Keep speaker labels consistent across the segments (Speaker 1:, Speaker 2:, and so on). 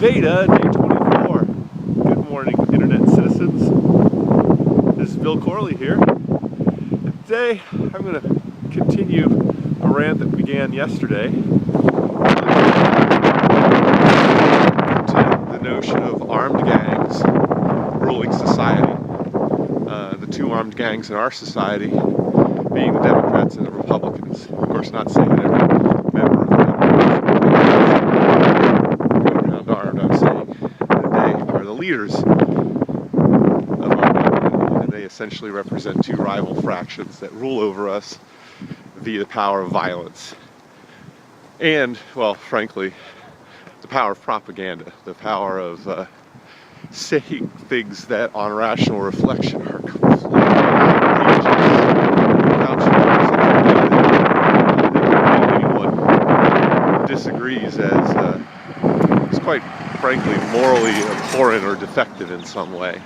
Speaker 1: VEDA, day 24. Good morning, internet citizens. This is Bill Corley here. And today, I'm going to continue a rant that began yesterday. To the notion of armed gangs ruling society. The two armed gangs in our society being the Democrats and the Republicans. Of course, not saying that every member of the Democrats armed. I'm saying that they are the leaders of our country, and they essentially represent two rival fractions that rule over us via the power of violence. And, well, frankly, the power of propaganda, the power of saying things that, on rational reflection, are completely outrageous. Anyone disagrees as quite frankly morally abhorrent or defective in some way.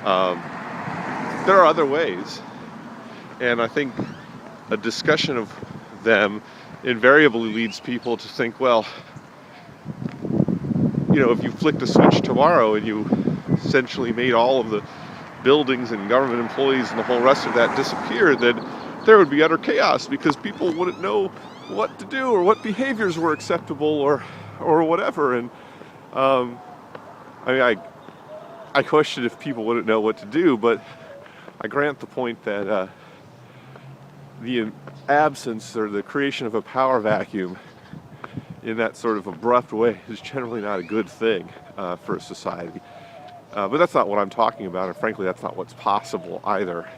Speaker 1: There are other ways, and I think a discussion of them invariably leads people to think, well, you know, if you flicked a switch tomorrow and you essentially made all of the buildings and government employees and the whole rest of that disappear, then there would be utter chaos because people wouldn't know what to do or what behaviors were acceptable or whatever. And I mean, I question if people wouldn't know what to do, but I grant the point that the absence or the creation of a power vacuum in that sort of abrupt way is generally not a good thing for a society. But that's not what I'm talking about, and frankly, that's not what's possible either.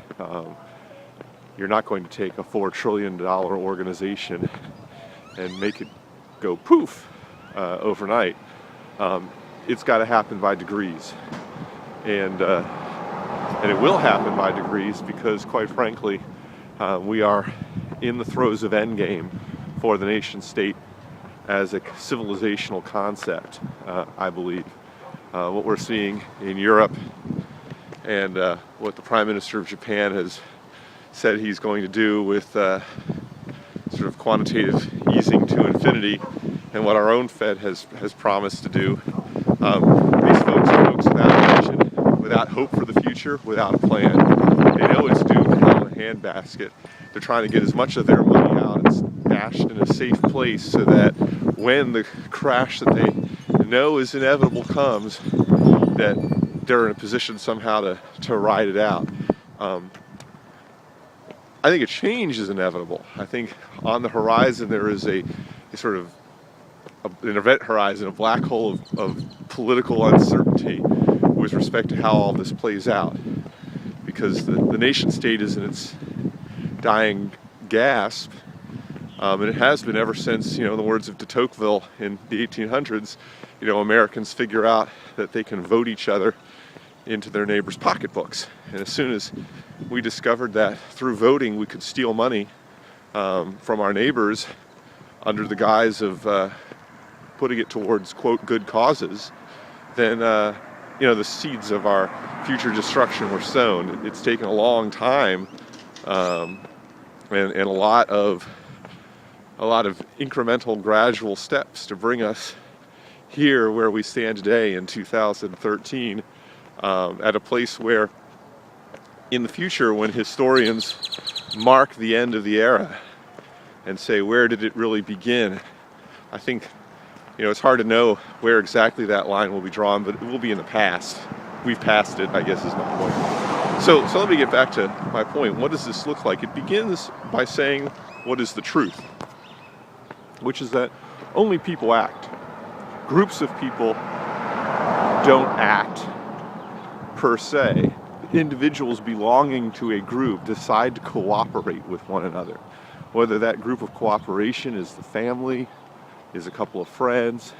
Speaker 1: You're not going to take a $4 trillion organization and make it go poof overnight. It's got to happen by degrees, and it will happen by degrees because, quite frankly, we are in the throes of endgame for the nation state as a civilizational concept, I believe. What we're seeing in Europe and what the Prime Minister of Japan has said he's going to do with sort of quantitative easing to infinity, and what our own Fed has promised to do. These folks are folks without vision, without hope for the future, without a plan. They know it's doomed to hell in a handbasket. They're trying to get as much of their money out and stashed in a safe place so that when the crash that they know is inevitable comes, that they're in a position somehow to ride it out. I think a change is inevitable. I think on the horizon there is a sort of an event horizon, a black hole of political uncertainty with respect to how all this plays out, because the nation state is in its dying gasp, and it has been ever since, you know, in the words of de Tocqueville in the 1800s, you know, Americans figure out that they can vote each other into their neighbors' pocketbooks. And as soon as we discovered that through voting we could steal money from our neighbors under the guise of putting it towards, quote, good causes, then, you know, the seeds of our future destruction were sown. It's taken a long time and a lot of incremental, gradual steps to bring us here where we stand today in 2013, at a place where in the future, when historians mark the end of the era and say, where did it really begin? I think, you know, it's hard to know where exactly that line will be drawn, but it will be in the past. We've passed it, I guess, is my point. So let me get back to my point. What does this look like? It begins by saying, what is the truth? Which is that only people act. Groups of people don't act per se. Individuals belonging to a group decide to cooperate with one another. Whether that group of cooperation is the family, is a couple of friends,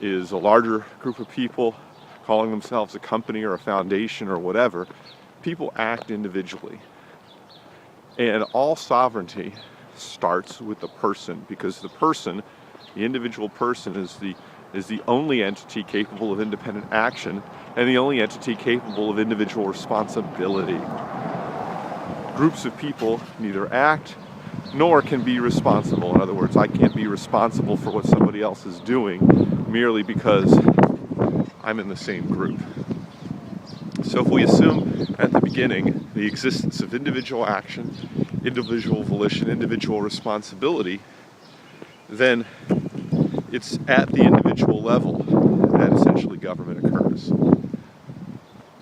Speaker 1: is a larger group of people calling themselves a company or a foundation or whatever, people act individually. And all sovereignty starts with the person, because the person, the individual person, is the only entity capable of independent action and the only entity capable of individual responsibility. Groups of people neither act nor can be responsible. In other words, I can't be responsible for what somebody else is doing merely because I'm in the same group. So if we assume at the beginning the existence of individual action, individual volition, individual responsibility, then it's at the individual level that essentially government occurs.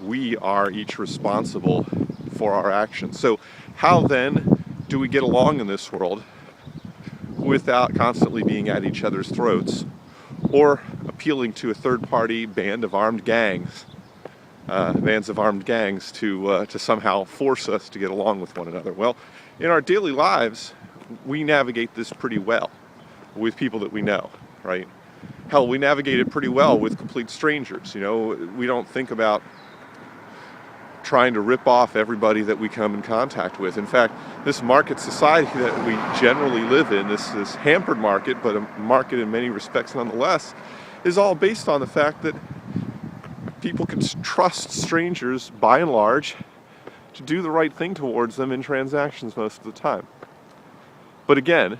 Speaker 1: We are each responsible for our actions. So how then do we get along in this world without constantly being at each other's throats or appealing to a third-party bands of armed gangs to somehow force us to get along with one another? Well, in our daily lives, we navigate this pretty well with people that we know, right? Hell, we navigate it pretty well with complete strangers. You know, we don't think about trying to rip off everybody that we come in contact with. In fact, this market society that we generally live in, this hampered market, but a market in many respects nonetheless, is all based on the fact that people can trust strangers, by and large, to do the right thing towards them in transactions most of the time. But again,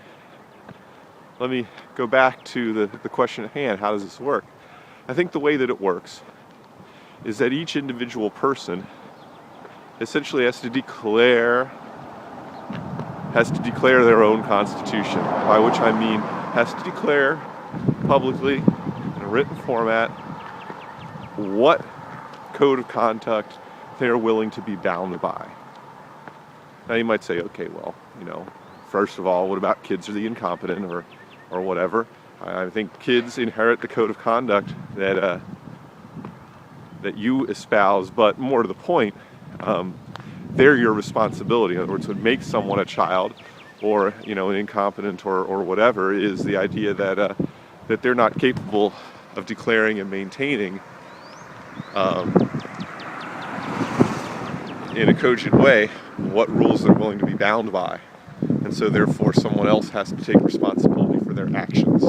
Speaker 1: let me go back to the question at hand. How does this work? I think the way that it works is that each individual person essentially has to declare their own constitution, by which I mean has to declare publicly in a written format what code of conduct they're willing to be bound by. Now you might say, okay, well, first of all, what about kids or the incompetent or whatever? I think kids inherit the code of conduct that you espouse, but more to the point, they're your responsibility. In other words, what makes someone a child or an incompetent or whatever is the idea that they're not capable of declaring and maintaining in a cogent way what rules they're willing to be bound by. And so therefore someone else has to take responsibility for their actions.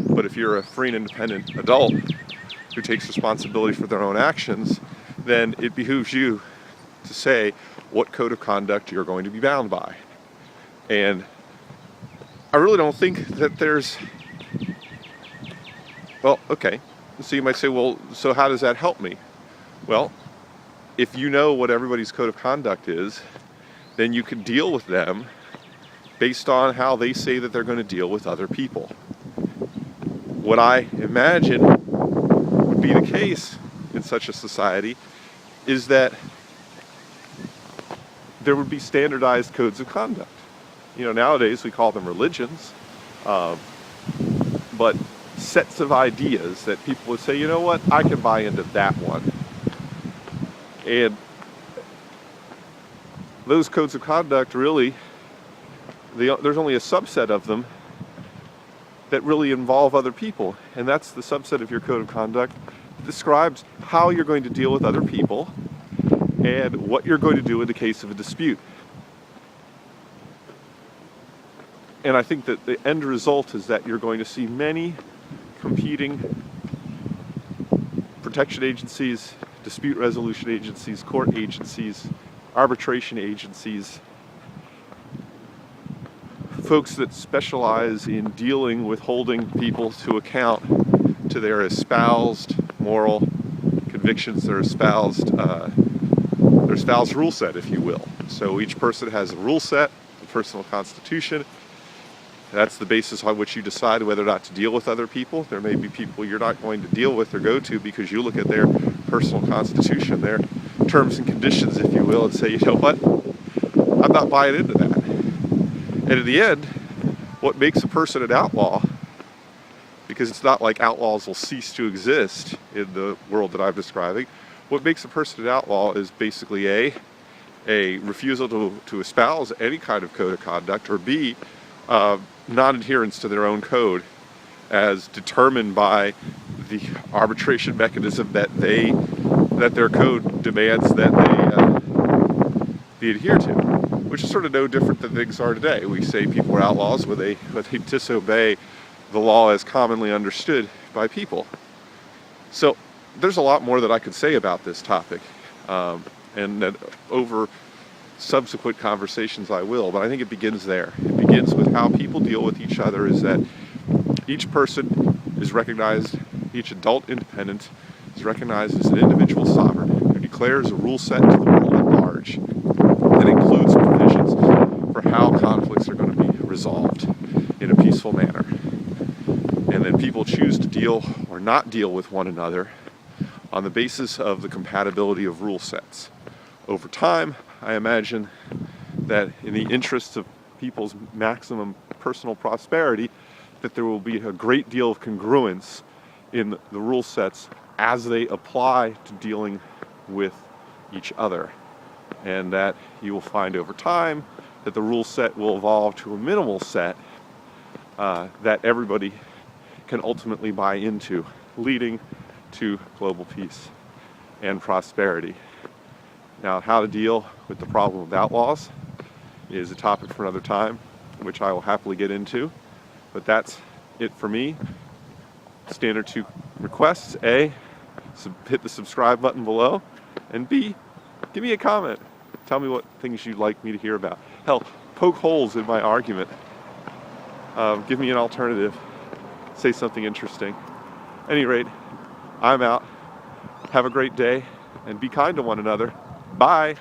Speaker 1: But if you're a free and independent adult who takes responsibility for their own actions, then it behooves you to say what code of conduct you're going to be bound by. And I really don't think that there's... Well, okay. So you might say, well, so how does that help me? Well, if you know what everybody's code of conduct is, then you can deal with them based on how they say that they're going to deal with other people. What I imagine would be the case in such a society is that there would be standardized codes of conduct. Nowadays we call them religions, but sets of ideas that people would say, you know what, I can buy into that one. And those codes of conduct really, there's only a subset of them that really involve other people. And that's the subset of your code of conduct that describes how you're going to deal with other people and what you're going to do in the case of a dispute. And I think that the end result is that you're going to see many competing protection agencies, dispute resolution agencies, court agencies, arbitration agencies, folks that specialize in dealing with holding people to account to their espoused moral convictions, their espoused rule set, if you will. So each person has a rule set, a personal constitution. That's the basis on which you decide whether or not to deal with other people. There may be people you're not going to deal with or go to because you look at their personal constitution, their terms and conditions, if you will, and say, you know what, I'm not buying into that. And in the end, what makes a person an outlaw, because it's not like outlaws will cease to exist in the world that I'm describing, what makes a person an outlaw is basically A, refusal to espouse any kind of code of conduct, or B, non-adherence to their own code as determined by the arbitration mechanism that their code demands that they adhere to, which is sort of no different than things are today. We say people are outlaws when they disobey the law as commonly understood by people. So there's a lot more that I could say about this topic, and that over subsequent conversations I will, but I think it begins there. It begins with how people deal with each other, is that each person is recognized Each adult independent is recognized as an individual sovereign who declares a rule set to the world at large that includes provisions for how conflicts are going to be resolved in a peaceful manner. And then people choose to deal or not deal with one another on the basis of the compatibility of rule sets. Over time, I imagine that in the interests of people's maximum personal prosperity, that there will be a great deal of congruence in the rule sets as they apply to dealing with each other. And that you will find over time that the rule set will evolve to a minimal set that everybody can ultimately buy into, leading to global peace and prosperity. Now, how to deal with the problem of outlaws is a topic for another time, which I will happily get into. But that's it for me. Standard 2 requests: A, hit the subscribe button below, and B, give me a comment. Tell me what things you'd like me to hear about. Hell, poke holes in my argument. Give me an alternative. Say something interesting. At any rate, I'm out. Have a great day, and be kind to one another. Bye.